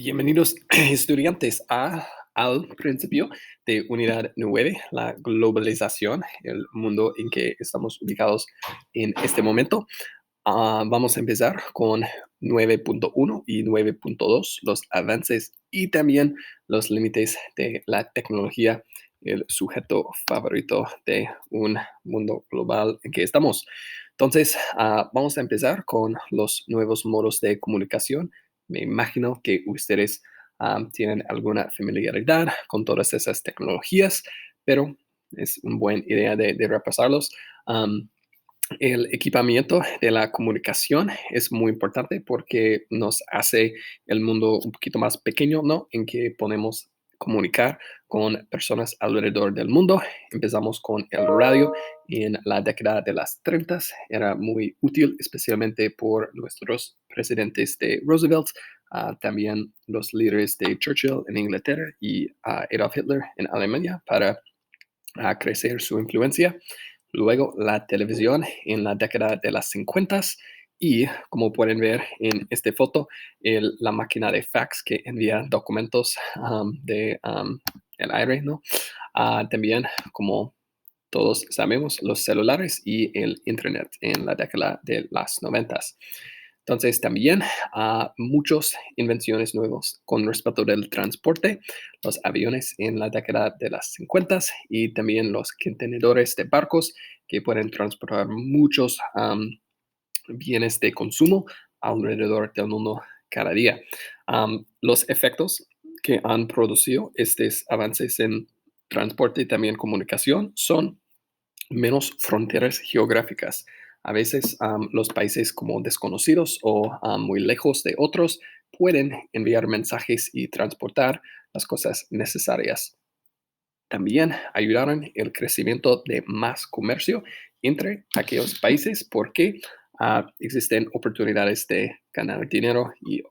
Bienvenidos estudiantes al principio de Unidad 9, la globalización, el mundo en que estamos ubicados en este momento. Vamos a empezar con 9.1 y 9.2, los avances y también los límites de la tecnología, el sujeto favorito de un mundo global en que estamos. Entonces, vamos a empezar con los nuevos modos de comunicación. Me imagino que ustedes tienen alguna familiaridad con todas esas tecnologías, pero es una buena idea de repasarlos. Am, el equipamiento de la comunicación es muy importante porque nos hace el mundo un poquito más pequeño, ¿no? En que podemos comunicar con personas alrededor del mundo. Empezamos con el radio en la década de las 30. Era muy útil, especialmente por nuestros presidentes de Roosevelt, también los líderes de Churchill en Inglaterra y Adolf Hitler en Alemania para crecer su influencia. Luego la televisión en la década de las 50 y como pueden ver en esta foto, la máquina de fax que envía documentos de el aire, ¿no? También, como todos sabemos, los celulares y el Internet en la década de las 90. Entonces, también muchas invenciones nuevas con respecto del transporte, los aviones en la década de las 50 y también los contenedores de barcos que pueden transportar muchos bienes de consumo alrededor del mundo cada día. Los efectos que han producido estos avances en transporte y también comunicación son menos fronteras geográficas. A veces los países como desconocidos o muy lejos de otros pueden enviar mensajes y transportar las cosas necesarias. También ayudaron el crecimiento de más comercio entre aquellos países porque existen oportunidades de ganar dinero y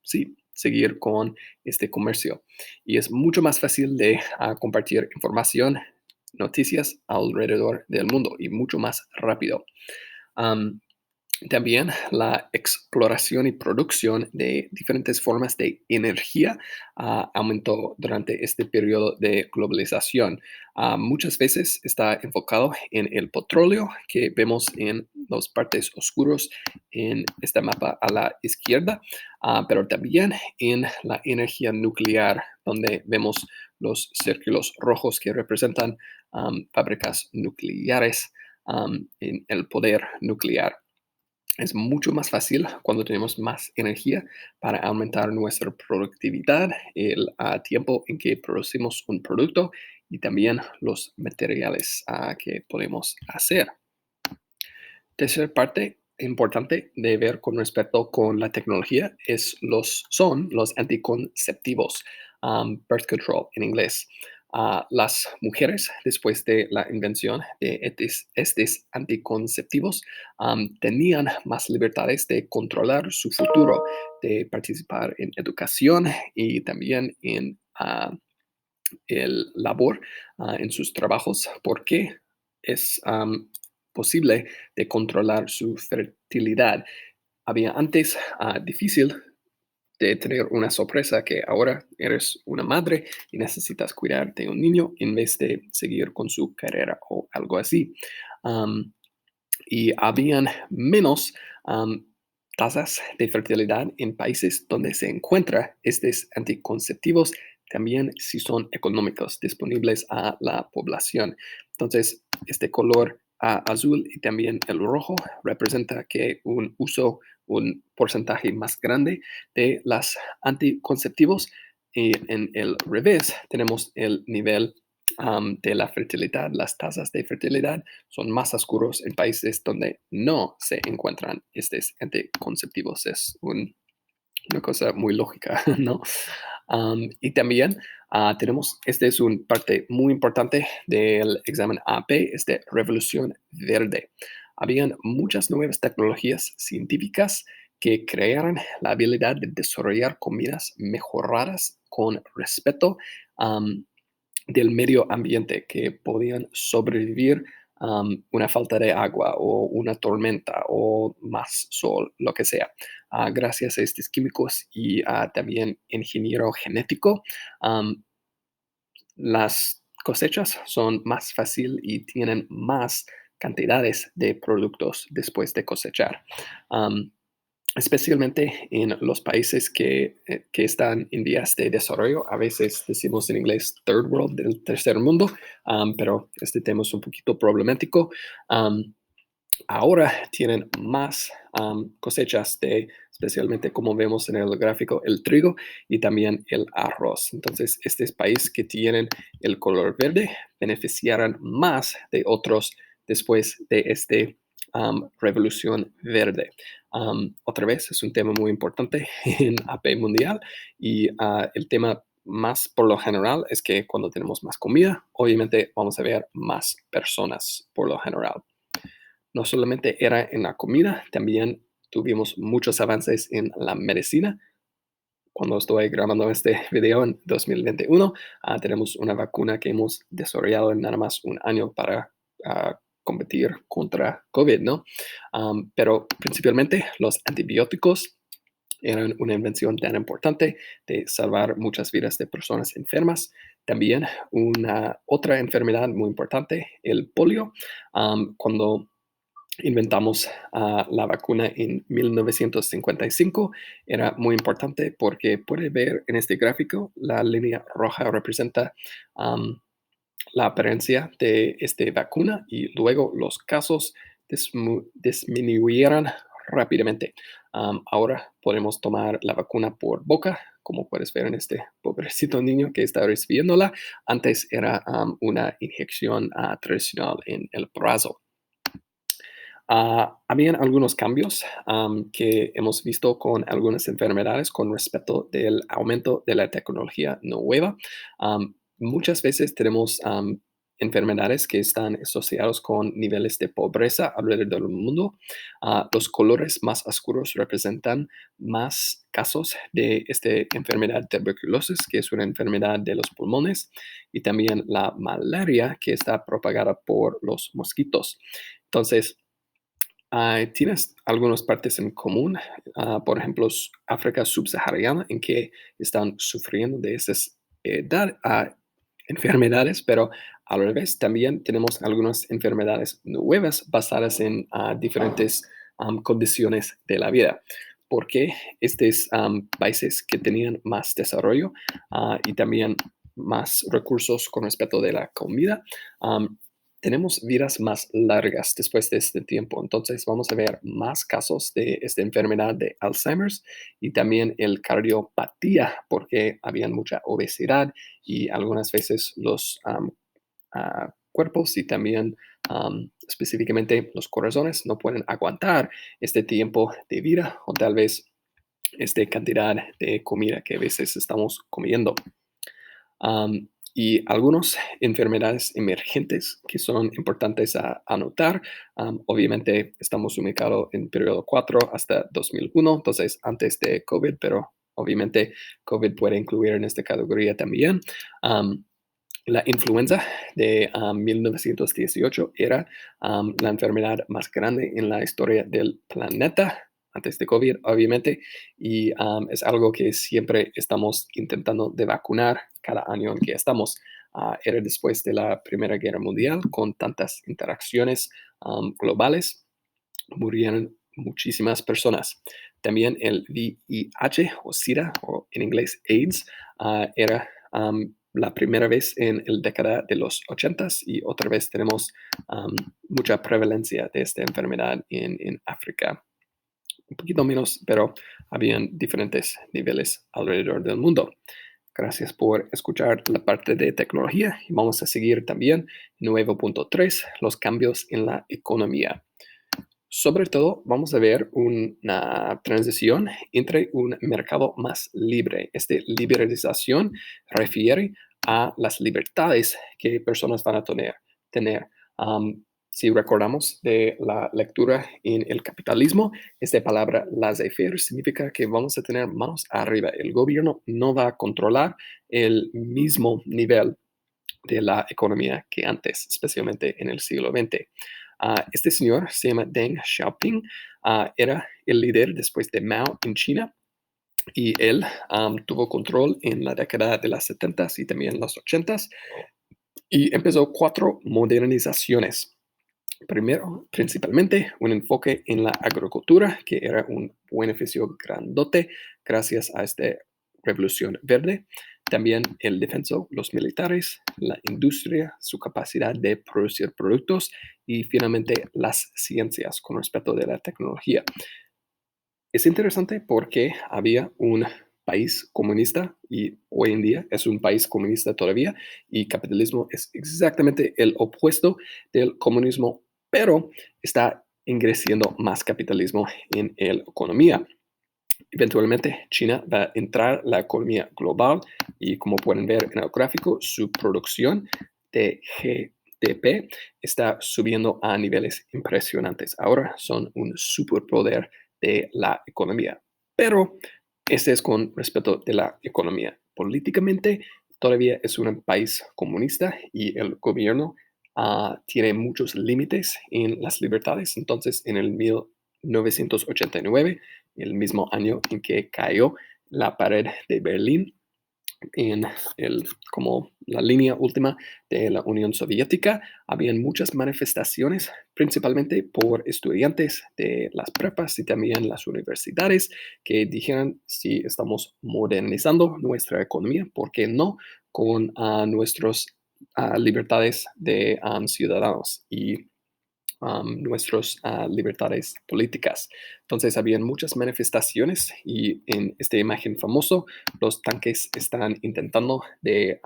sí, seguir con este comercio. Y es mucho más fácil de compartir información, noticias alrededor del mundo y mucho más rápido. Am, También la exploración y producción de diferentes formas de energía aumentó durante este periodo de globalización. Muchas veces está enfocado en el petróleo que vemos en las partes oscuras en este mapa a la izquierda, pero también en la energía nuclear, donde vemos los círculos rojos que representan fábricas nucleares en el poder nuclear. Es mucho más fácil cuando tenemos más energía para aumentar nuestra productividad, el tiempo en que producimos un producto y también los materiales que podemos hacer. Tercera parte importante de ver con respecto con la tecnología son los anticonceptivos, birth control en inglés. Las mujeres, después de la invención de estos anticonceptivos, tenían más libertades de controlar su futuro, de participar en educación y también en el labor en sus trabajos porque es posible de controlar su fertilidad. Había antes difícil de tener una sorpresa que ahora eres una madre y necesitas cuidar de un niño en vez de seguir con su carrera o algo así. Am, y habían menos am, tasas de fertilidad en países donde se encuentran estos anticonceptivos, también si son económicos, disponibles a la población. Entonces, este color azul y también el rojo representa que un porcentaje más grande de los anticonceptivos, y en el revés tenemos el nivel de la fertilidad, las tasas de fertilidad son más oscuros en países donde no se encuentran estos anticonceptivos. Es una cosa muy lógica, ¿no? Y también tenemos, este es una parte muy importante del examen AP, es de revolución verde. Habían muchas nuevas tecnologías científicas que crearon la habilidad de desarrollar comidas mejoradas con respeto del medio ambiente que podían sobrevivir una falta de agua o una tormenta o más sol, lo que sea. Gracias a estos químicos y también ingeniero genético, am, las cosechas son más fácil y tienen más cantidades de productos después de cosechar. Am, Especialmente en los países que están en vías de desarrollo. A veces decimos en inglés third world, del tercer mundo, pero este tema es un poquito problemático. Am, Ahora tienen más cosechas de, especialmente como vemos en el gráfico, el trigo y también el arroz. Entonces, este es país que tienen el color verde beneficiarán más de otros después de esta revolución verde. Otra vez, es un tema muy importante en AP Mundial y el tema más por lo general es que cuando tenemos más comida, obviamente vamos a ver más personas por lo general. No solamente era en la comida, también tuvimos muchos avances en la medicina. Cuando estoy grabando este video en 2021, tenemos una vacuna que hemos desarrollado en nada más un año para combatir contra COVID, ¿no? Pero principalmente los antibióticos eran una invención tan importante de salvar muchas vidas de personas enfermas. También una otra enfermedad muy importante, el polio. Cuando inventamos la vacuna en 1955. Era muy importante porque puede ver en este gráfico, la línea roja representa um, la apariencia de esta vacuna y luego los casos disminuyeron rápidamente. Ahora podemos tomar la vacuna por boca, como puedes ver en este pobrecito niño que está recibiéndola. Antes era una inyección tradicional en el brazo. Habían algunos cambios que hemos visto con algunas enfermedades con respecto del aumento de la tecnología nueva. Muchas veces tenemos enfermedades que están asociadas con niveles de pobreza alrededor del mundo. Los colores más oscuros representan más casos de esta enfermedad tuberculosis, que es una enfermedad de los pulmones, y también la malaria, que está propagada por los mosquitos. Entonces, tienes algunas partes en común, por ejemplo, África subsahariana, en que están sufriendo de esas enfermedades, pero al revés, también tenemos algunas enfermedades nuevas basadas en diferentes condiciones de la vida. Porque estos países que tenían más desarrollo y también más recursos con respecto de la comida, tenemos vidas más largas después de este tiempo. Entonces vamos a ver más casos de esta enfermedad de Alzheimer's y también el cardiopatía, porque había mucha obesidad y algunas veces los cuerpos y también específicamente los corazones no pueden aguantar este tiempo de vida o tal vez esta cantidad de comida que a veces estamos comiendo. Y algunas enfermedades emergentes que son importantes a anotar. Obviamente estamos ubicados en periodo 4 hasta 2001, entonces antes de COVID, pero obviamente COVID puede incluir en esta categoría también. La influenza de 1918 era la enfermedad más grande en la historia del planeta, antes de COVID, obviamente, y es algo que siempre estamos intentando de vacunar cada año en que estamos. Era después de la Primera Guerra Mundial, con tantas interacciones globales, murieron muchísimas personas. También el VIH o SIDA, o en inglés AIDS, era la primera vez en la década de los 80 y otra vez tenemos mucha prevalencia de esta enfermedad en África. Un poquito menos, pero habían diferentes niveles alrededor del mundo. Gracias por escuchar la parte de tecnología y vamos a seguir también 9.3, los cambios en la economía. Sobre todo, vamos a ver una transición entre un mercado más libre. Esta liberalización refiere a las libertades que personas van a tener. Si recordamos de la lectura en el capitalismo, esta palabra laissez-faire significa que vamos a tener manos arriba. El gobierno no va a controlar el mismo nivel de la economía que antes, especialmente en el siglo XX. Este señor se llama Deng Xiaoping, era el líder después de Mao en China y él tuvo control en la década de las 70 y también los 80 y empezó cuatro modernizaciones. Primero, principalmente, un enfoque en la agricultura, que era un beneficio grandote gracias a esta revolución verde. También el defenso, los militares, la industria, su capacidad de producir productos y finalmente las ciencias con respecto de la tecnología. Es interesante porque había un país comunista y hoy en día es un país comunista todavía y capitalismo es exactamente el opuesto del comunismo, pero está ingresiendo más capitalismo en la economía. Eventualmente, China va a entrar a la economía global y como pueden ver en el gráfico, su producción de GDP está subiendo a niveles impresionantes. Ahora son un superpoder de la economía. Pero este es con respecto de la economía. Políticamente, todavía es un país comunista y el gobierno tiene muchos límites en las libertades. Entonces, en el 1989 el mismo año en que cayó la pared de Berlín en como la línea última de la Unión Soviética, habían muchas manifestaciones, principalmente por estudiantes de las prepas y también las universidades, que dijeron si estamos modernizando nuestra economía, ¿por qué no con nuestras libertades de ciudadanos? Y nuestras libertades políticas. Entonces, habían muchas manifestaciones y en esta imagen famoso, los tanques están intentando de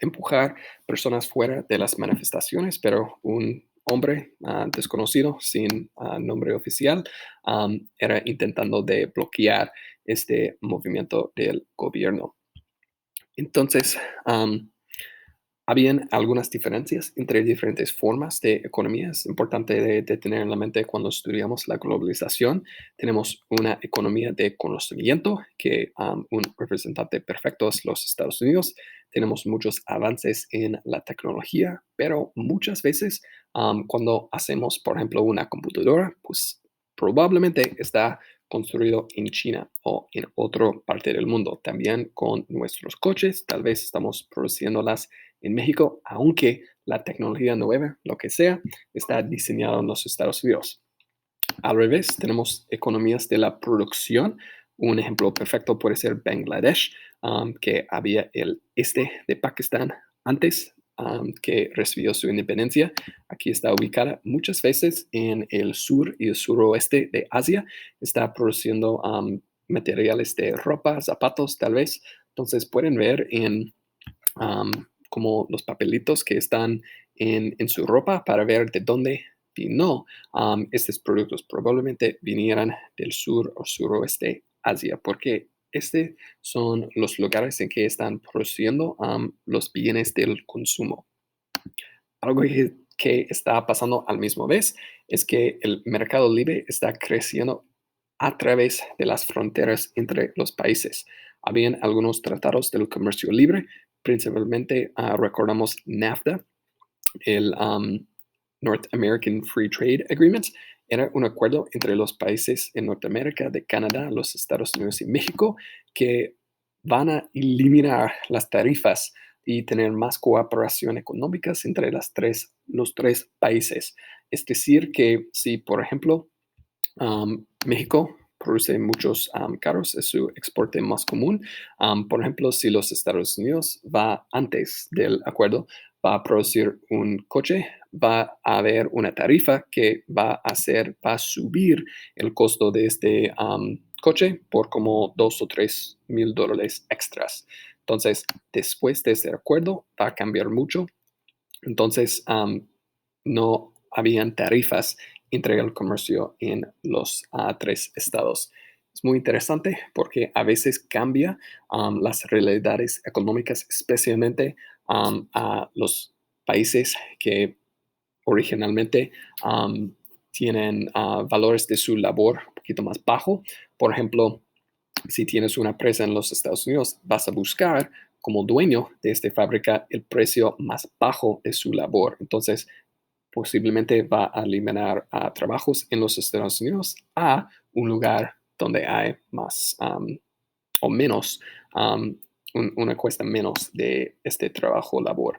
empujar personas fuera de las manifestaciones, pero un hombre desconocido sin nombre oficial era intentando de bloquear este movimiento del gobierno. Entonces, habían algunas diferencias entre diferentes formas de economía. Es importante de tener en la mente cuando estudiamos la globalización. Tenemos una economía de conocimiento que un representante perfecto es los Estados Unidos. Tenemos muchos avances en la tecnología, pero muchas veces cuando hacemos, por ejemplo, una computadora, pues probablemente está construido en China o en otra parte del mundo. También con nuestros coches, tal vez estamos produciéndolas en México, aunque la tecnología nueva, lo que sea, está diseñado en los Estados Unidos. Al revés, tenemos economías de la producción. Un ejemplo perfecto puede ser Bangladesh, que había el este de Pakistán antes que recibió su independencia. Aquí está ubicada muchas veces en el sur y el suroeste de Asia. Está produciendo materiales de ropa, zapatos tal vez. Entonces pueden ver en um, como los papelitos que están en su ropa para ver de dónde vino estos productos. Probablemente vinieran del sur o suroeste Asia, porque este son los lugares en que están produciendo los bienes del consumo. Algo que está pasando al mismo vez es que el mercado libre está creciendo a través de las fronteras entre los países. Habían algunos tratados del comercio libre, principalmente recordamos NAFTA, el North American Free Trade Agreement. Era un acuerdo entre los países en Norteamérica, de Canadá, los Estados Unidos y México, que van a eliminar las tarifas y tener más cooperación económica entre los tres países. Es decir, que si, por ejemplo, México produce muchos carros, es su exporte más común. Por ejemplo, si los Estados Unidos va antes del acuerdo, va a producir un coche, va a haber una tarifa que va a subir el costo de este coche por como $2,000 o $3,000 extras. Entonces, después de este acuerdo, va a cambiar mucho. Entonces, no habían tarifas entre el comercio en los tres estados. Es muy interesante porque a veces cambia las realidades económicas, especialmente a los países que originalmente tienen valores de su labor un poquito más bajo. Por ejemplo, si tienes una empresa en los Estados Unidos, vas a buscar como dueño de esta fábrica el precio más bajo de su labor. Entonces, posiblemente va a eliminar trabajos en los Estados Unidos a un lugar donde hay más o menos, am, una cuesta menos de este trabajo labor.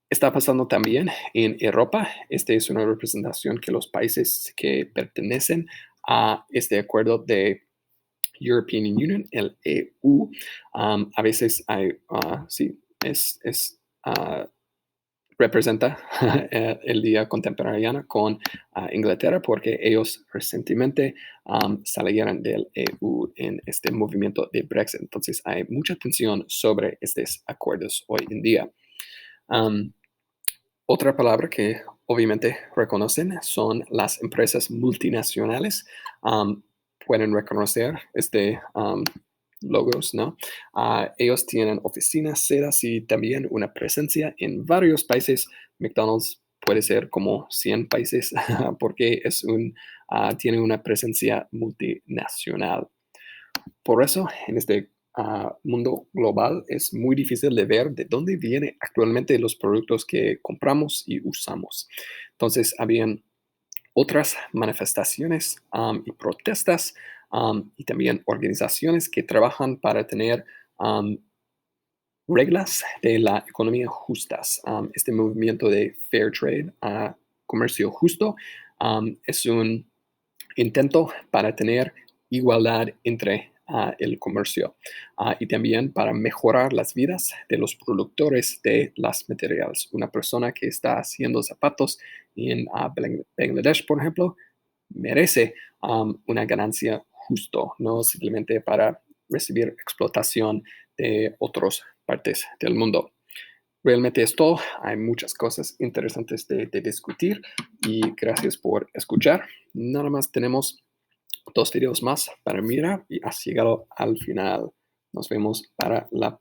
Está pasando también en Europa. Esta es una representación que los países que pertenecen a este acuerdo de European Union, el EU, a veces hay, sí, representa el día contemporáneo con Inglaterra porque ellos recientemente salieron del EU en este movimiento de Brexit. Entonces hay mucha tensión sobre estos acuerdos hoy en día. Um, Otra palabra que obviamente reconocen son las empresas multinacionales. Um, Pueden reconocer logos, ¿no? Ellos tienen oficinas, sedes y también una presencia en varios países. McDonald's puede ser como 100 países porque tiene una presencia multinacional. Por eso, en este mundo global es muy difícil de ver de dónde vienen actualmente los productos que compramos y usamos. Entonces, habían otras manifestaciones y protestas y también organizaciones que trabajan para tener um, reglas de la economía justas. Este movimiento de fair trade, comercio justo, es un intento para tener igualdad entre el comercio y también para mejorar las vidas de los productores de las materiales. Una persona que está haciendo zapatos en Bangladesh, por ejemplo, merece una ganancia justo, no simplemente para recibir explotación de otras partes del mundo. Realmente es todo. Hay muchas cosas interesantes de discutir y gracias por escuchar. Nada más tenemos 2 videos más para mirar y has llegado al final. Nos vemos para la